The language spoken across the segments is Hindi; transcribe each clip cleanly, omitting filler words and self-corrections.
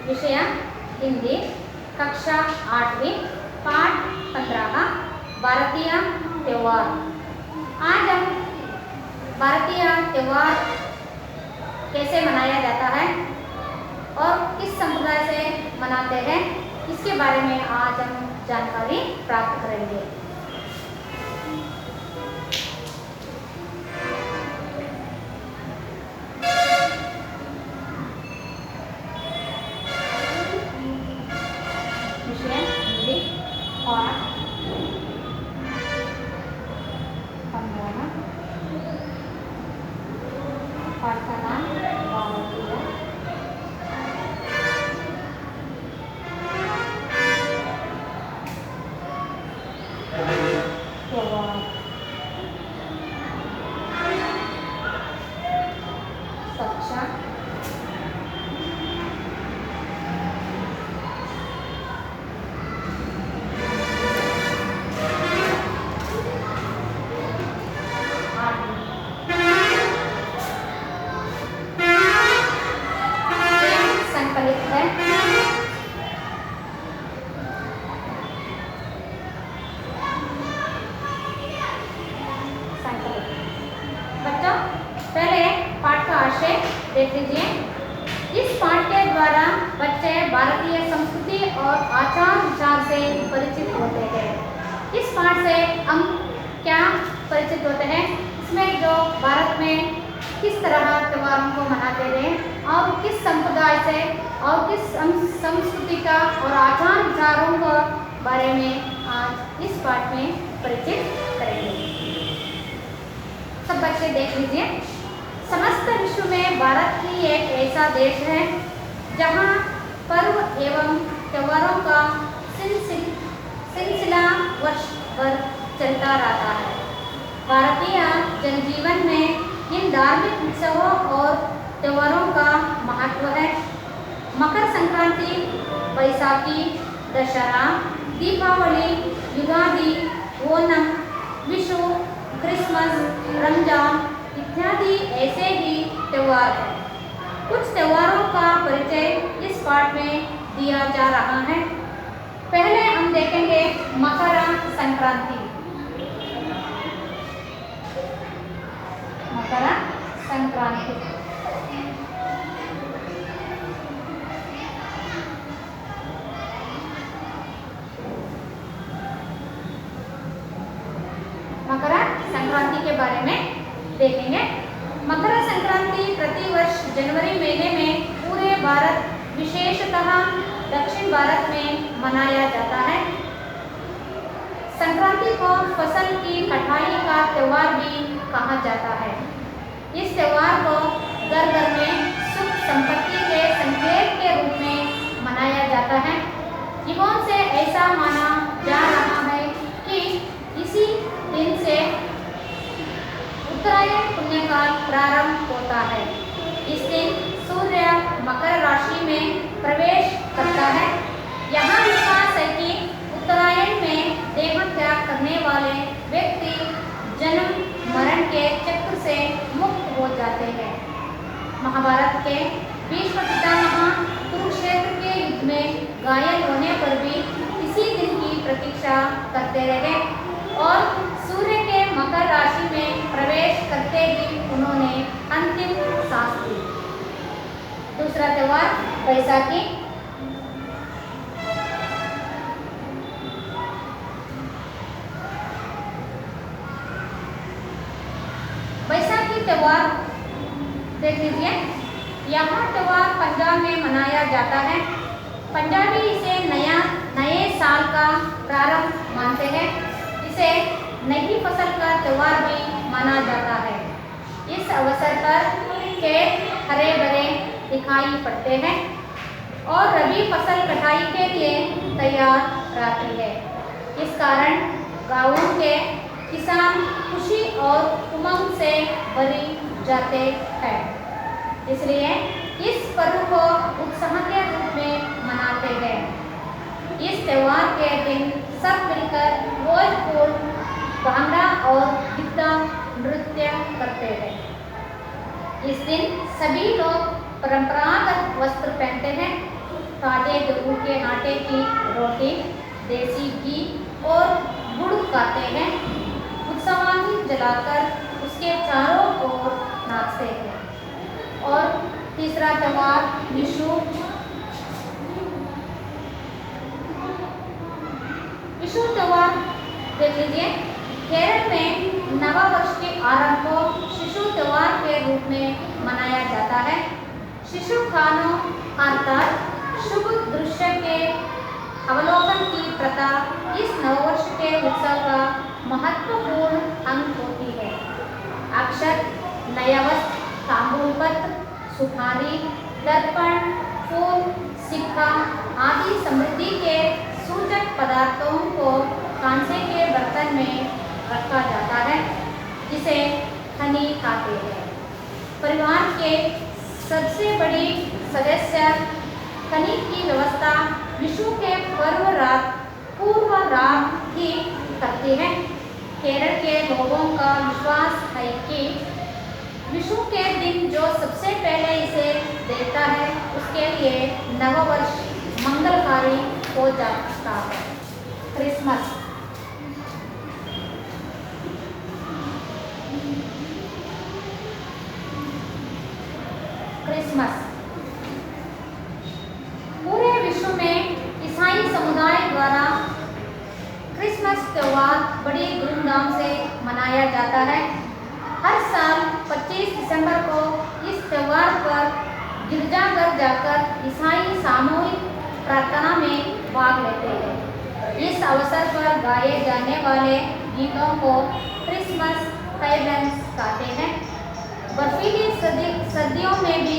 विषय हिंदी, कक्षा 8वीं, पाठ 15 भारतीय त्यौहार। आज हम भारतीय त्यौहार कैसे मनाया जाता है और किस संप्रदाय से मनाते हैं, इसके बारे में आज हम जानकारी प्राप्त करेंगे। विषय हिंदी, पाठ 15, पाठ का नाम भारतीय त्यौहार। कक्षा 8वीं। संकलित है बच्चों, पहले पाठ का आशय देख लीजिए। इस पाठ के द्वारा बच्चे भारतीय संस्कृति और आचार विचार से परिचित होते हैं। इस पाठ से हम क्या परिचित होते हैं, इसमें जो भारत में किस तरह त्योहारों को मनाते हैं और किस संप्रदाय से और किस संस्कृति का और आचार विचारों के बारे में आज इस पाठ में परिचित करेंगे। सब बच्चे देख लीजिए। समस्त विश्व में भारत ही एक ऐसा देश है जहां पर्व एवं त्योहारों का सिलसिला वर्ष भर चलता रहता है। भारतीय जनजीवन में इन धार्मिक उत्सवों और त्योहारों का महत्व है। मकर संक्रांति, बैसाखी, दशहरा, दीपावली, युगादि, ओणम, विशु, क्रिसमस, रमजान इत्यादि ऐसे ही त्योहार हैं। कुछ त्योहारों का परिचय इस पाठ में दिया जा रहा है। पहले हम देखेंगे मकर संक्रांति। मकर संक्रांति मकर संक्रांति के बारे में देखेंगे। मकर संक्रांति प्रतिवर्ष जनवरी महीने में पूरे भारत, विशेषतः दक्षिण भारत में मनाया जाता है। संक्रांति को फसल की कटाई का त्योहार भी कहा जाता है। इस त्योहार को घर घर में सुख संपत्ति के संकेत के रूप में मनाया जाता है। युगों से ऐसा माना जा रहा है कि इसी दिन से उत्तरायण पुण्यकाल प्रारंभ होता है। इस दिन सूर्य मकर राशि में प्रवेश करता है। यहाँ विश्वास है कि उत्तरायण में देह त्याग करने वाले व्यक्ति जन्म मरण के चक्र से मुक्त हो जाते हैं। महाभारत के भीष्म पितामह कुरुक्षेत्र के युद्ध में घायल होने पर भी इसी दिन की प्रतीक्षा करते रहे और सूर्य के मकर राशि में प्रवेश करते ही उन्होंने अंतिम सांस ली। दूसरा त्योहार बैसाखी। बैसाखी त्योहार देख लीजिए। यह त्योहार पंजाब में मनाया जाता है। पंजाबी इसे नए साल का प्रारंभ मानते हैं। इसे नई फसल का त्योहार भी माना जाता है। इस अवसर पर खेत हरे भरे दिखाई पड़ते हैं और रबी फसल कटाई के लिए तैयार रहती है। इस कारण गांवों के किसान खुशी और उमंग से भरी जाते हैं। इसलिए इस पर्व को उत्साह के रूप में मनाते हैं। इस त्योहार के दिन सब मिलकर भोजपुर, भांगड़ा और गिद्दा नृत्य करते हैं। इस दिन सभी लोग परंपरागत वस्त्र पहनते हैं। ताजे गेहूं के आटे की रोटी, देसी घी और गुड़ खाते हैं। उत्सवानी जलाकर उसके चारों ओर नाचते हैं। और तीसरा त्योहार विशु। विशु त्योहार देख लीजिए। केरल में नव वर्ष के आरंभ को शिशु त्योहार के रूप में मनाया जाता है। शिशु खानों अर्थात शुभ दृश्य के अवलोकन की प्रथा इस नववर्ष के उत्सव का महत्वपूर्ण अंग होती है। अक्षत, नया वस्त्र, तांबूल पत्र, सुपारी, दर्पण, फूल, सिक्का आदि समृद्धि के सूचक पदार्थों को कांसे के बर्तन में रखा जाता है, जिसे खनी खाते हैं। परिवार के सबसे बड़ी सदस्य खनी की व्यवस्था विशु के पूर्व रात ही करती है। केरल के लोगों का विश्वास है कि विशु के दिन जो सबसे पहले इसे देखता है उसके लिए नववर्ष मंगलकारी हो जाता है। क्रिसमस। क्रिसमस पूरे विश्व में ईसाई समुदाय द्वारा क्रिसमस त्योहार बड़ी धूमधाम से मनाया जाता है। हर साल 25 दिसंबर को इस त्योहार पर गिरजाघर जाकर ईसाई सामूहिक प्रार्थना में भाग लेते हैं। इस अवसर पर गाए जाने वाले गीतों को क्रिसमस कैरल्स कहते हैं। बर्फीली सर्दियों में भी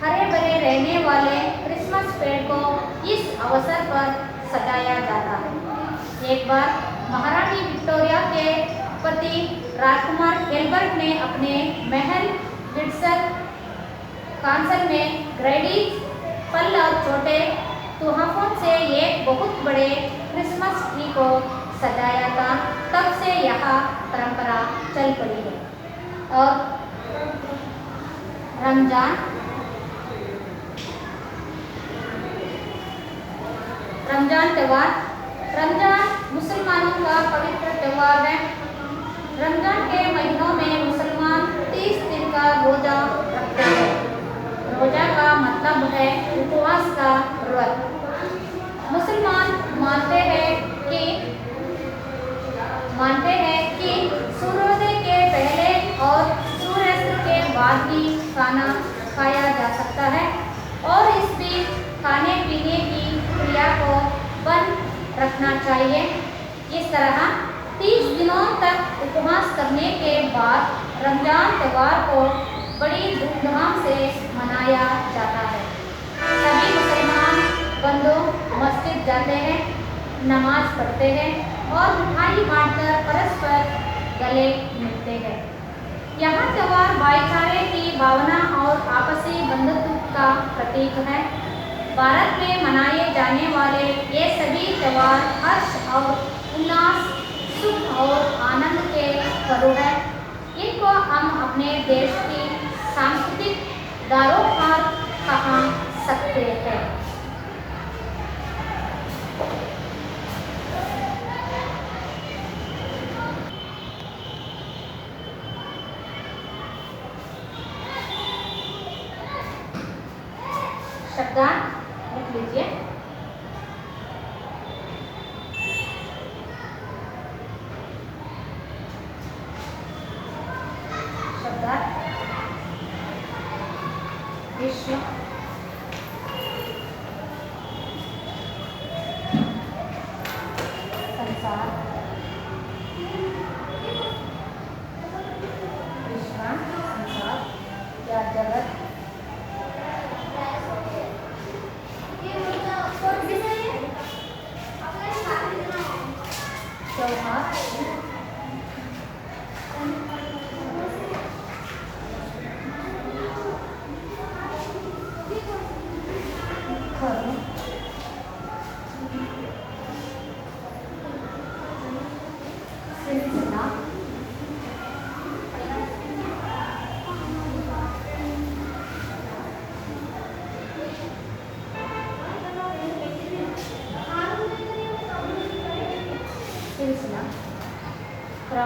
हरे भरे रहने वाले क्रिसमस पेड़ को इस अवसर पर सजाया जाता है। एक बार महारानी विक्टोरिया के पति राजकुमार एल्बर्ट ने अपने महल विंडसर कासल में ग्रेडी फल और छोटे तोहफों से एक बहुत बड़े क्रिसमस ट्री को सजाया था। तब से यह परंपरा चल पड़ी है। और रमजान त्योहार। रमजान मुसलमानों का पवित्र त्योहार है। रमजान के महीनों में मुसलमान 30 दिन का रोजा रखते हैं। रोजा का मतलब है उपवास का व्रत। मुसलमान मानते हैं कि सूर्योदय के पहले और सूर्यास्त के बाद ही खाना खाया जा सकता है और इस बीच खाने पीने की क्रिया को बंद रखना चाहिए। इस तरह 30 दिनों तक उपवास करने के बाद रमजान त्योहार को बड़ी धूमधाम से मनाया जाता है। सभी मुसलमान बंदों मस्जिद जाते हैं, नमाज पढ़ते हैं और मिठाई बांटकर परस्पर गले मिलते हैं। यह त्योहार भाईचारे की भावना और आपसी बंधुत्व का प्रतीक है। भारत में मनाए जाने वाले ये सभी त्योहार हर्ष और उल्लास, सुख और आनंद के पर्व हैं। इनको हम अपने देश की सांस्कृतिक धरोहर कहा सकते हैं। शब्दार्थ लिख लीजिए। शब्दार्थ विश्व, संसार, विश्व, संसार या जगत, त्योहार,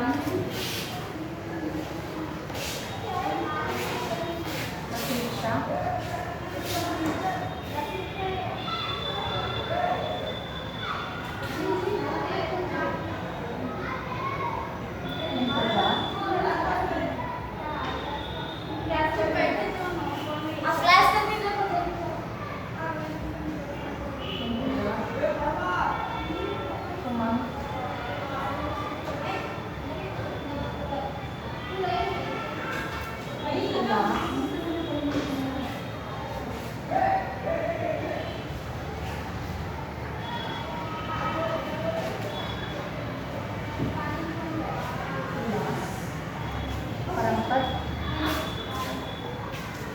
क्रम, प्रतीक्षा, इंतजार, उमंग,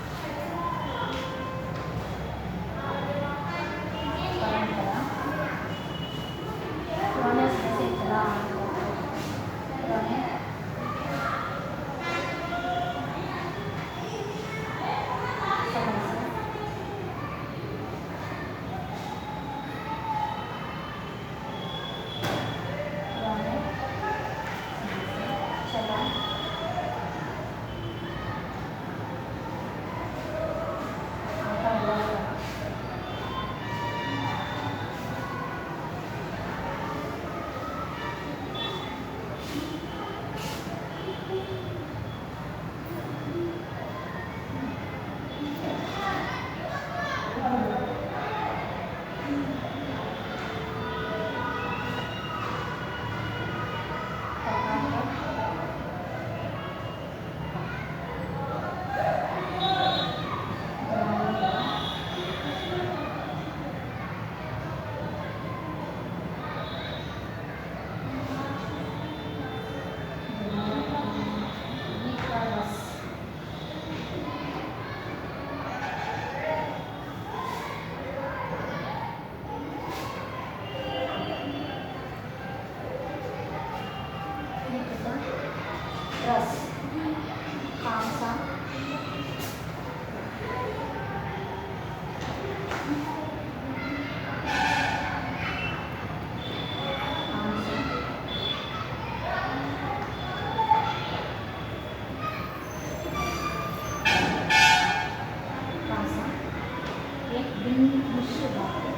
उल्लास, परंपरा, पुराने समय से चला आ रहा पुराने समय से पुराने चला आता हुआ है। रस, खांसा, खांसा, खांसा, एक बिंदु मिश्र धातु,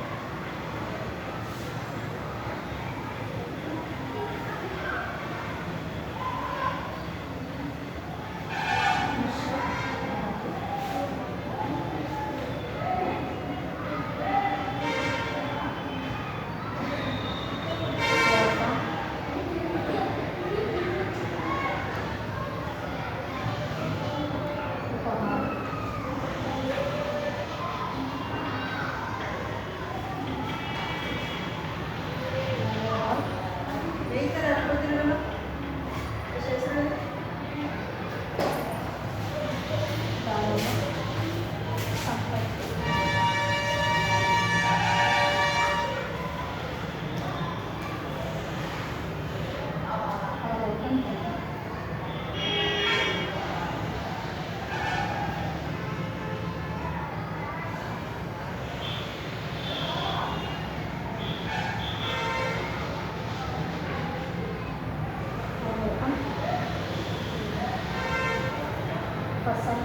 फसल,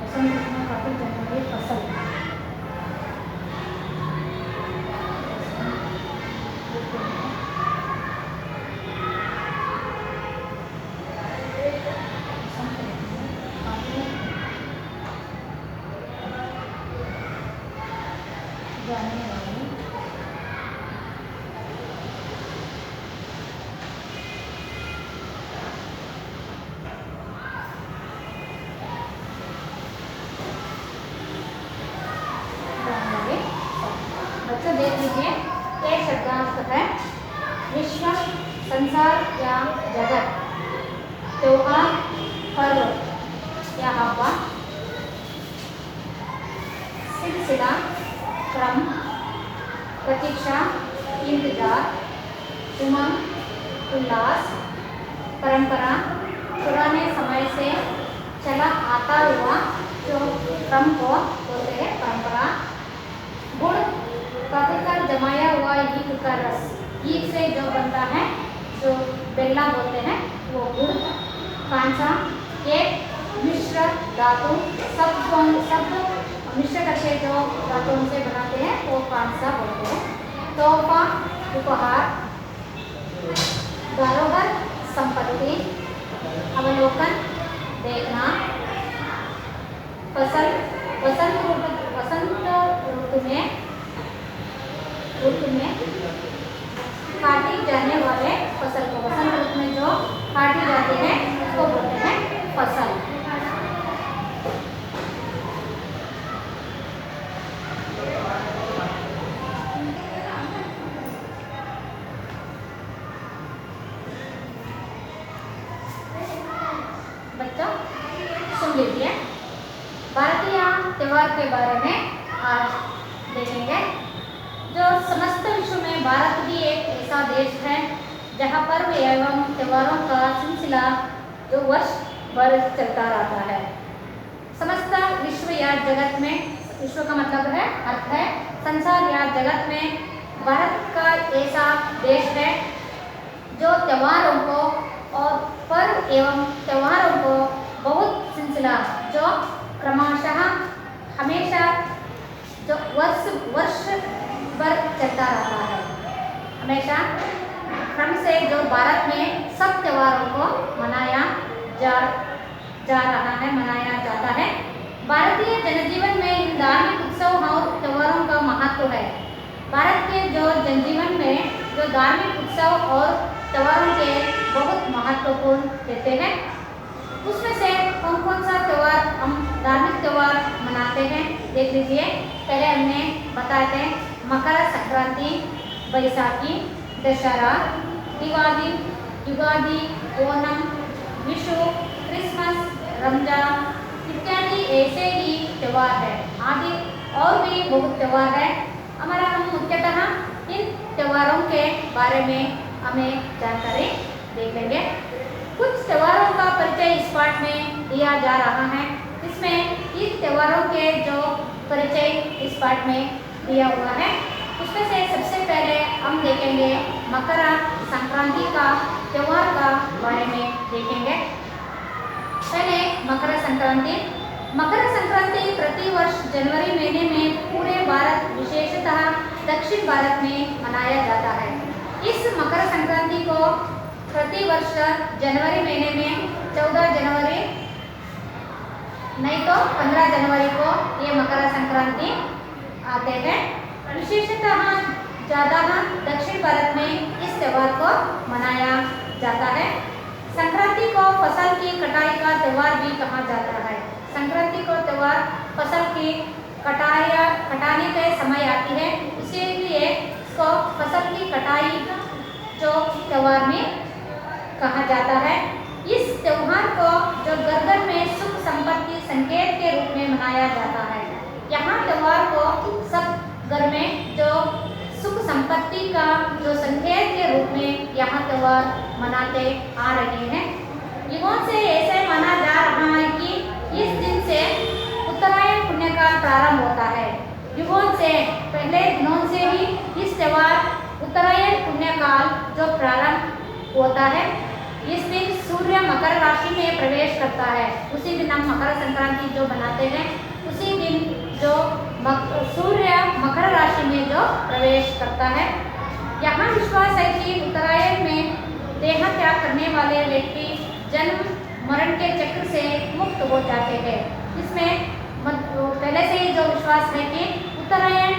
फसल में काफी जनरल फसल, जाने वाली बच्चों देख लीजिए, एक शब्दार्थ है विश्व, संसार या जगत, त्योहार, पर्व या हवा, सिलसिला, क्रम, प्रतीक्षा, इंतजार, उमंग, उल्लास, परंपरा, पुराने समय से चला आता हुआ जो क्रम को बोलते हैं परंपरा, गुण पकाकर जमाया हुआ ईख का रस, ईख से जो बनता है, जो बेल्ला बोलते हैं, वो गुड़, कांसा, एक मिश्र धातु, सब मिश्र करके जो धातुओं से बनाते हैं वो कांसा बोलते हैं। तोहफा, उपहार, धरोहर, संपत्ति, अवलोकन, देखना, फसल, वसंत ऋतु में काटी जाने वाले फसल को, वसंत ऋतु में जो काटी जाती है उसको बोलते हैं फसल। बच्चों सुन लीजिए, भारतीय त्योहार के बारे में आज देखेंगे। जो समस्त विश्व में भारत भी एक ऐसा देश है जहाँ पर्व एवं त्योहारों का सिलसिला जो वर्ष भर चलता रहता है। समस्त विश्व या जगत में, विश्व का मतलब है अर्थ है संसार या जगत में, भारत का ऐसा देश है जो त्योहारों को और पर्व एवं त्योहारों को बहुत सिलसिला जो क्रमशः हमेशा जो वर्ष भर चलता रहता है। हमेशा क्रम से जो भारत में सब त्योहारों को मनाया जा रहा है, मनाया जाता है। भारतीय जनजीवन में इन धार्मिक उत्सव और त्योहारों का महत्व है। भारत के जो जनजीवन में जो धार्मिक उत्सव और त्योहारों के बहुत महत्वपूर्ण देते हैं, उसमें से कौन कौन सा त्यौहार हम धार्मिक त्यौहार मनाते हैं देख लीजिए। पहले हमने बताए थे मकर संक्रांति, बैसाखी, दशहरा, दिवाली, युगादि, ओणम, विशु, क्रिसमस, रमजान इत्यादि ऐसे ही त्यौहार है। आदि और भी बहुत त्यौहार है हमारा। हम मुख्यतः इन त्योहारों के बारे में हमें जानकारी देख लेंगे। कुछ त्योहारों का परिचय इस पाठ में दिया जा रहा है। इसमें इस त्योहारों के जो परिचय इस पाठ में दिया हुआ है, उसमें से सबसे पहले हम देखेंगे मकर संक्रांति का त्योहार का बारे में देखेंगे। पहले मकर संक्रांति। मकर संक्रांति प्रतिवर्ष जनवरी महीने में पूरे भारत, विशेषतः दक्षिण भारत में मनाया जाता है। इस मकर संक्रांति को प्रतिवर्ष जनवरी महीने में 14 जनवरी नहीं तो 15 जनवरी को ये मकर संक्रांति आते हैं। विशेषतः ज़्यादा दक्षिण भारत में इस त्यौहार को मनाया जाता है। संक्रांति को फसल की कटाई का त्यौहार भी कहा जाता है। संक्रांति को त्यौहार फसल की कटाने के समय आती है, इसीलिए इसको फसल की कटाई जो त्यौहार में कहा जाता है। इस त्यौहार को जो गर्दन में सुख संपत्ति संकेत के रूप में मनाया जाता है। यहाँ त्यौहार को सब घर में जो सुख संपत्ति का जो संकेत के रूप में यहाँ त्यौहार मनाते आ रहे हैं। युगों से ऐसे माना जा रहा है कि इस दिन से उत्तरायण पुण्य काल प्रारंभ होता है। युगों से पहले दिनों से ही इस त्यौहार उत्तरायण पुण्य काल जो प्रारंभ होता है। इस दिन सूर्य मकर राशि में प्रवेश करता है। उसी दिन हम मकर संक्रांति जो बनाते हैं, उसी दिन जो सूर्य मकर राशि में जो प्रवेश करता है। यहाँ विश्वास है कि उत्तरायण में देह त्याग करने वाले व्यक्ति जन्म मरण के चक्र से मुक्त हो जाते हैं। इसमें पहले से ही जो विश्वास है कि उत्तरायण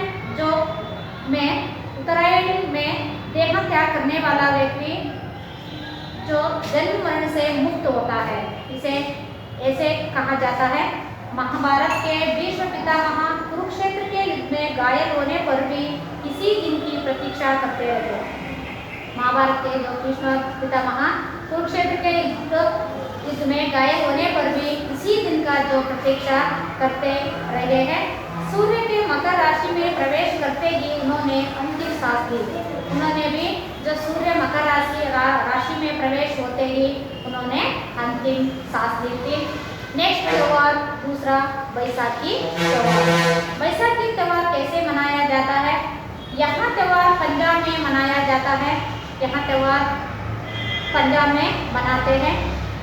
में देह त्याग करने वाला व्यक्ति जो जन्म मरण से मुक्त होता है, इसे ऐसे कहा जाता है। महाभारत के भीष्म पितामह कुरुक्षेत्र के युद्ध में घायल होने पर भी इसी दिन की प्रतीक्षा करते रहे। महाभारत के जो भीष्म पितामह कुरुक्षेत्र के युद्ध में घायल होने पर भी इसी दिन का जो प्रतीक्षा करते रहे हैं। सूर्य के मकर राशि में प्रवेश करते ही उन्होंने अंतिम सांस ली। उन्होंने भी जो सूर्य मकर राशि में प्रवेश होते ही उन्होंने अंतिम सांस ली थी। नेक्स्ट त्यौहार दूसरा बैसाखी त्यौहार। बैसाखी त्यौहार कैसे मनाया जाता है यहाँ त्यौहार पंजाब में मनाया जाता है। यहाँ त्यौहार पंजाब में मनाते हैं।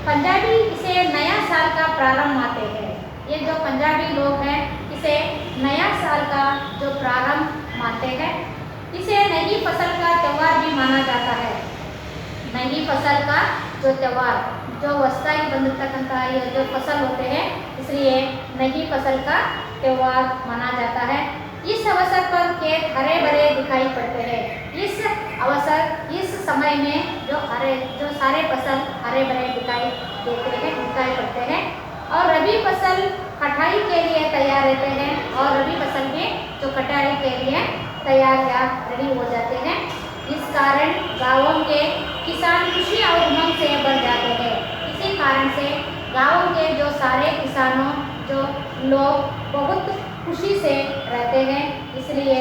पंजाबी इसे नया साल का प्रारंभ मानते हैं। ये जो पंजाबी लोग हैं इसे नया साल का जो प्रारंभ मानते हैं। इसे नई फसल का त्यौहार भी माना जाता है। नई फसल का जो त्यौहार जो वस्ताई बंधुता ये जो फसल होते हैं इसलिए नई फसल का त्यौहार माना जाता है। इस अवसर पर खेत हरे भरे दिखाई पड़ते हैं। इस समय में जो सारे फसल हरे भरे दिखाई पड़ते हैं और रबी फसल कटाई के लिए तैयार रहते हैं और रबी फसल में जो कटाई के लिए तैयार या रेडी हो जाते हैं। इस कारण गाँवों के किसान खुशी और उमंग से भर जाते हैं। इसी कारण से गाँव के जो सारे किसानों जो लोग बहुत खुशी से रहते हैं। इसलिए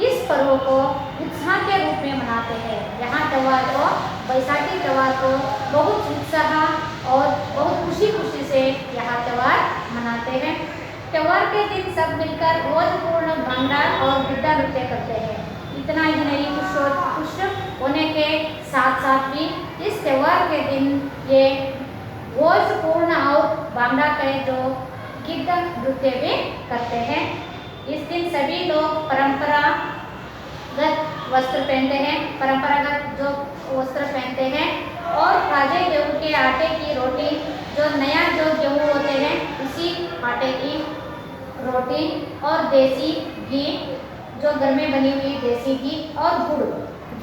इस पर्व को उत्साह के रूप में मनाते हैं। यहाँ त्यौहार को बैसाखी त्यौहार को बहुत उत्साह और बहुत खुशी से यहाँ त्यौहार मनाते हैं। त्यौहार के दिन सब मिलकर रोजपूर्ण भांगड़ा और गिद्दा नृत्य करते हैं। इतना ही नहीं, खुश होने के साथ साथ भी इस त्यौहार के दिन ये रोजपूर्ण और भांगड़ा के जो गिद्दा नृत्य भी करते हैं। इस दिन सभी लोग परंपरागत वस्त्र पहनते हैं। परंपरागत जो वस्त्र पहनते हैं और ताजे गेहूं के आटे की रोटी जो नया जो गेहूं होते हैं उसी आटे की रोटी और देसी घी जो घर में बनी हुई देसी घी और गुड़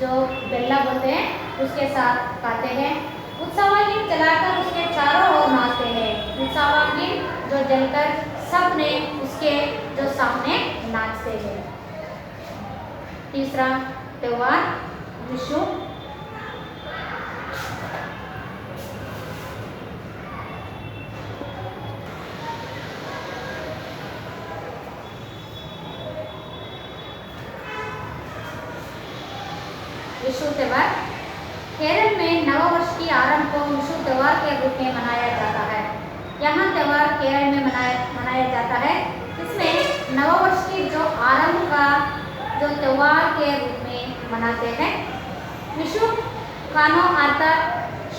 जो बेल्ला बोलते हैं उसके साथ खाते हैं। उत्सवागीत जलाकर उसके चारों ओर नाचते हैं। उत्सवागीत जो जलकर सब ने उसके जो सामने नाचते हैं। तीसरा त्यौहार विशु। विशु त्यौहार केरल में नववर्ष की आरंभ को विशु त्यौहार के रूप में मनाया जाता है। यहाँ त्यौहार केरल में मनाया जाता है। इसमें नववर्ष की जो आरंभ का जो त्यौहार के रूप में मनाते हैं। विशु कानो अर्थात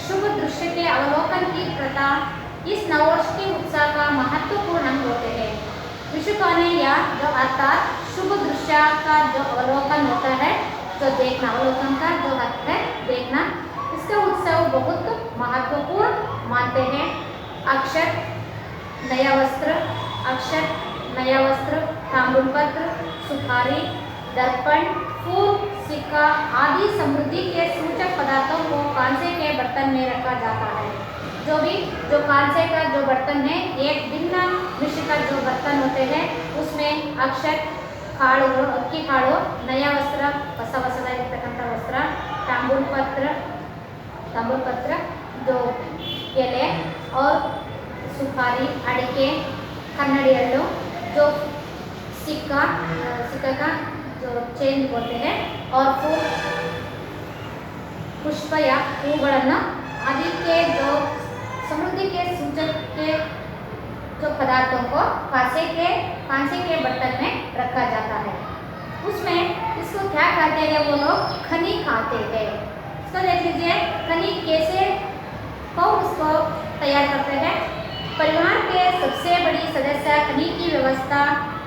शुभ दृश्य के अवलोकन की प्रथा इस नववर्ष के उत्साह का महत्वपूर्ण अंग होते हैं। विशु काने या जो अर्थात शुभ दृश्य का जो अवलोकन होता है जो देखना, अवलोकन का जो अर्थ है देखना, इसका उत्सव बहुत महत्वपूर्ण मानते हैं। अक्षत नया वस्त्र, ताम्रपत्र, सुपारी, दर्पण, फूल, सिक्का आदि समृद्धि के सूचक पदार्थों को कांसे के बर्तन में रखा जाता है। जो कांसे का जो बर्तन है एक भिन्न मिश्र का जो बर्तन होते हैं उसमें अक्षत काಳು अक्की काಳು नया वस्त्र ಹೊಸ ಹೊಸದಾಗಿರ್ತಕ್ಕಂಥ वस्त्र, ताम्रपत्र जो एले और सुपारी, अड़के, कन्नड़ी हल्लू जो सिक्का का जो चेन बोलते हैं और फूल पुष्प या हूಗಳನ್ನು आदि के जो समृद्धि के सूचक के जो पदार्थों को कांसे के बर्तन में रखा जाता है। उसमें इसको क्या कहते हैं वो लोग खनी खाते हैं। इसको देख लीजिए खनी कैसे कौन उसको तैयार करते हैं। परिवार के सबसे बड़ी सदस्य खनी की व्यवस्था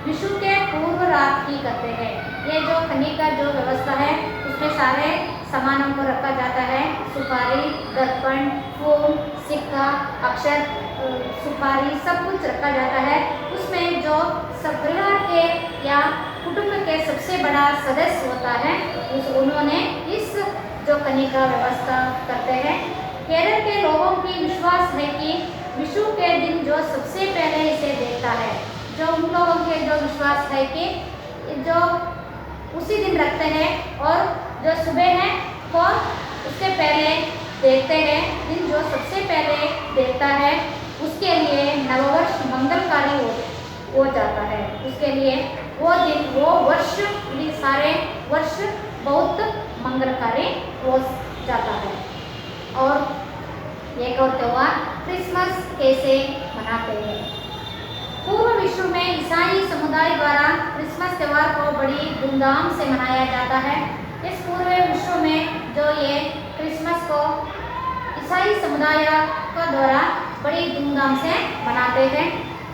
विशु के पूर्व रात ही करते हैं। ये जो खनी का जो व्यवस्था है उसमें सारे सामानों को रखा जाता है। सुपारी, दर्पण, फूल, सिक्का, अक्षत, सुपारी सब कुछ रखा जाता है। उसमें जो सब परिवार के या कुटुंब के सबसे बड़ा सदस्य होता है उन्होंने इस जो खनी का व्यवस्था करते हैं। केरल के लोगों की विश्वास है कि विशु के दिन जो सबसे पहले इसे देखता है, जो उन लोगों के जो विश्वास है कि जो उसी दिन रखते हैं और जो सुबह है कौन उससे पहले देखते हैं दिन जो सबसे पहले देखता है उसके लिए नववर्ष मंगलकारी हो जाता है। उसके लिए वो दिन वो वर्ष सारे वर्ष बहुत मंगलकारी हो जाता है। और एक और त्यौहार क्रिसमस कैसे मनाते हैं। पूर्व विश्व में ईसाई समुदाय द्वारा क्रिसमस त्यौहार को बड़ी धूमधाम से मनाया जाता है। इस पूर्व विश्व में जो ये क्रिसमस को ईसाई समुदाय के द्वारा बड़ी धूमधाम से मनाते हैं।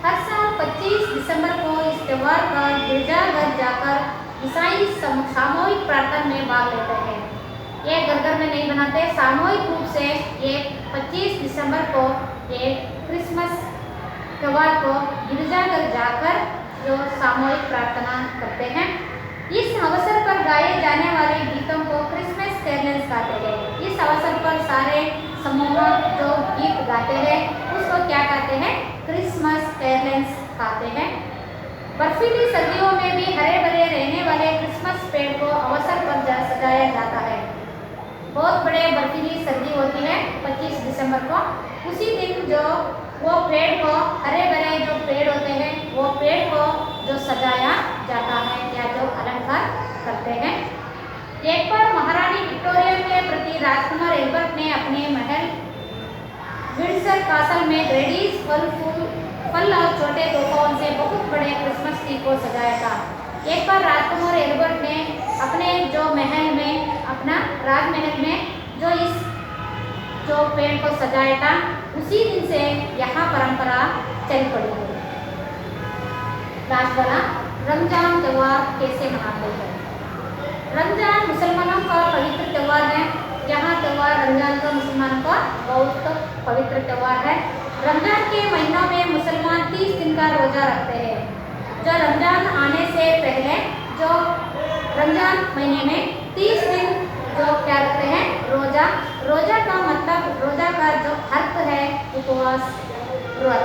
हर साल 25 दिसंबर को इस त्यौहार पर गिरजाघर जाकर ईसाई सामूहिक प्रार्थना में भाग लेते हैं। ये घर घर में नहीं मनाते, सामूहिक रूप से ये 25 दिसंबर को ये क्रिसमस त्यौहार को गिरजाघर जाकर जो सामूहिक प्रार्थना करते हैं। इस अवसर पर गाए जाने वाले गीतों को क्रिसमस कैरल्स गाते हैं। इस अवसर पर सारे समूह जो गीत गाते हैं उसको क्या कहते हैं? क्रिसमस कैरल्स गाते हैं। बर्फीली सर्दियों में भी हरे भरे रहने वाले क्रिसमस पेड़ को अवसर पर सजाया जाता है। बहुत बड़े बर्फीली सर्दी होती है 25 दिसंबर को, उसी दिन जो वो पेड़ को हरे भरे जो पेड़ होते हैं वो पेड़ को जो सजाया जाता है या जो अलंकार करते हैं। एक बार महारानी विक्टोरिया के प्रति राजकुमार एल्बर्ट ने अपने महल विंडसर कासल में ग्रेडीज फल और छोटे तोहफों से बहुत बड़े क्रिसमस ट्री को सजाया था। एक बार राजकुमार एल्बर्ट ने अपने जो महल में अपना राजमहल में जो पेड़ को सजाया था, उसी दिन से यहाँ परंपरा चल पड़ी है। लास्ट वाला रमजान त्यौहार कैसे मनाते हैं? रमजान मुसलमानों का पवित्र त्यौहार है। यहाँ त्यौहार रमजान का मुसलमानों का बहुत पवित्र त्यौहार है। रमजान के महीनों में मुसलमान 30 दिन का रोजा रखते हैं। जो रमजान आने से पहले जो रमजान महीने में 30 दिन जो क्या रखते हैं? रोजा का मतलब रोजा का जो अर्थ है उपवास व्रत।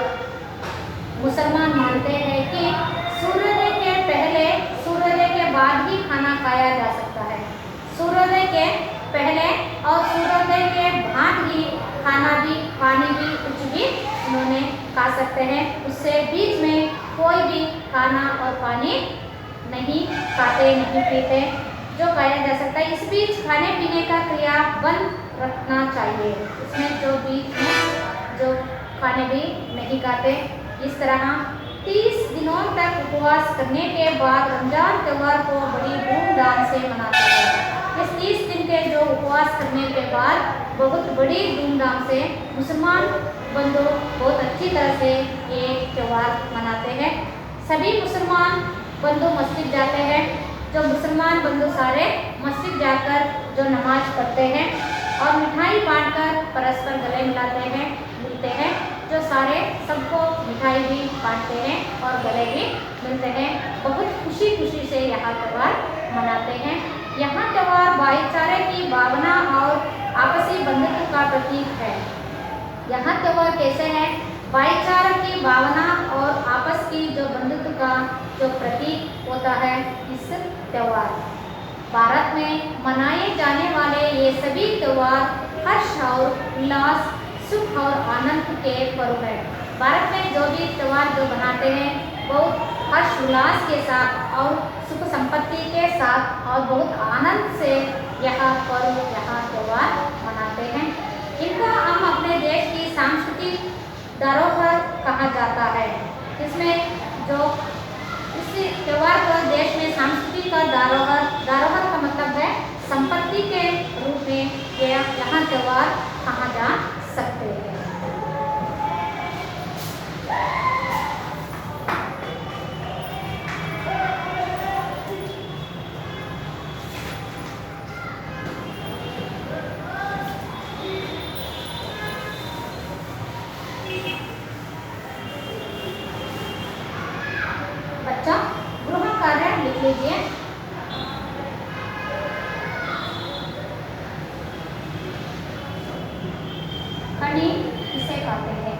मुसलमान मानते हैं कि सूर्योदय के पहले सूर्योदय के बाद ही खाना खाया जा सकता है। सूर्योदय के पहले और सूर्योदय के बाद ही खाना भी पानी भी कुछ भी उन्होंने खा सकते हैं। उससे बीच में कोई भी खाना और पानी नहीं खाते, नहीं पीते, जो खाया जा सकता है। इस बीच खाने पीने का क्रिया बंद रखना चाहिए। इसमें जो बीच में जो खाने भी नहीं खाते। इस तरह 30 दिनों तक उपवास करने के बाद रमजान त्यौहार को बड़ी धूमधाम से मनाते हैं। इस 30 दिन के जो उपवास करने के बाद बहुत बड़ी धूमधाम से मुसलमान बंधु बहुत अच्छी तरह से ये त्यौहार मनाते हैं। सभी मुसलमान बंधु मस्जिद जाते हैं। जो मुसलमान बंधु सारे मस्जिद जाकर जो नमाज पढ़ते हैं और मिठाई बांटकर परस्पर गले मिलाते हैं, मिलते हैं। जो सारे सबको मिठाई भी बांटते हैं और गले भी मिलते हैं। बहुत खुशी खुशी से यहाँ त्यौहार मनाते हैं। यहाँ त्यौहार भाईचारे की भावना और आपसी बंधुत्व का प्रतीक है। यहाँ त्यौहार कैसे है? भाईचारा की भावना और आपस की जो बंधुत्व का जो प्रतीक होता है इस त्यौहार। भारत में मनाए जाने वाले ये सभी त्यौहार हर्ष और उल्लास, सुख और आनंद के पर्व है। भारत में जो भी त्यौहार जो बनाते हैं बहुत हर्ष उल्लास के साथ और सुख संपत्ति के साथ और बहुत आनंद से यह पर्व, यहाँ त्यौहार मनाते हैं। इनको हम अपने देश की सांस्कृतिक धरोहर कहा जाता है। इसमें जो इस त्यौहार को देश में सांस्कृतिक का धरोहर का मतलब है संपत्ति के रूप में यहाँ त्यौहार कहा जा सकते हैं। बच्चा गृह कार्य लिख लीजिए। खड़ी किसे कहते हैं?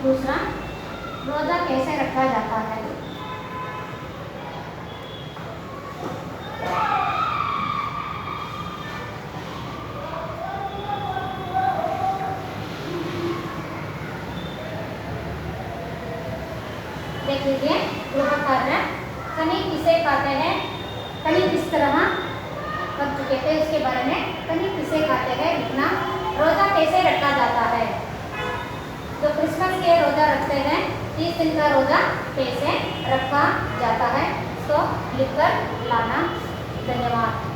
दूसरा, रोजा कैसे रखा जाता है? देख लीजिए गृह कार्य। खनी तरह कर चुके थे, उसके बारे में कहीं किसे खाते हैं लिखना। रोज़ा कैसे रखा जाता है, तो क्रिसमस के रोज़ा रखते हैं, 30 दिन का रोज़ा कैसे रखा जाता है, तो लिख कर लाना। धन्यवाद।